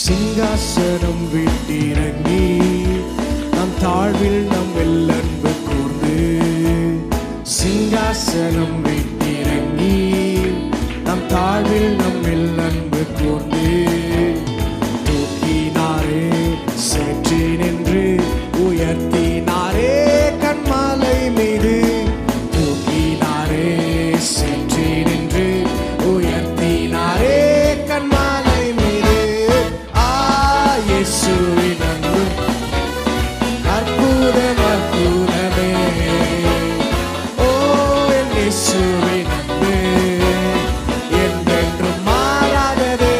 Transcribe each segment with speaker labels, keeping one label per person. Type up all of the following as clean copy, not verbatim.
Speaker 1: சிங்காசனம் விட்டிறங்கி நம் தாழ்வில் நம் வெள்ளன்பு கூர்ந்து, சிங்காசனம் விட்டிறங்கி நம் தாழ்வில் நம் வெள்ளன்பு கூர்ந்து, தூக்கினாரே சேற்றி நின்று உயர்த்தினாரே கண்மாலை மீது, தூக்கினாரே சேற்றி நின்று உயர்த்தினாரே கண்மாலை மீது. இயேசுவின் அன்பு அற்புதம் அற்புதமே, ஓ என் இயேசுவின் அன்பு என்றென்றும் மாறாததே.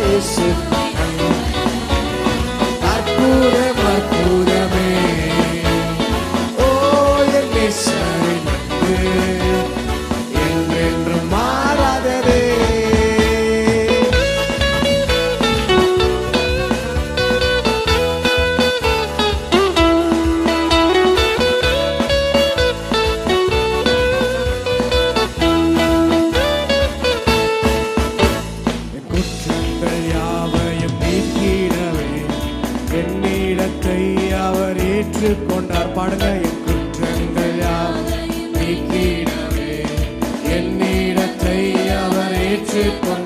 Speaker 1: இயேசு அற்புதம் அற்புதமே, ஓ என் இயேசுவின் அன்பு என்றென்றும் மாறாததே. குற்றங்கள் யாவையும் நீக்கிடவே என்னிடத்தை அவர் ஏற்றுக்கொண்டார். பாடுங்க. என் குற்றங்கள் யாவையும் நீக்கிடவே என்னிடத்தை அவர் ஏற்றுக்கொண்டார்.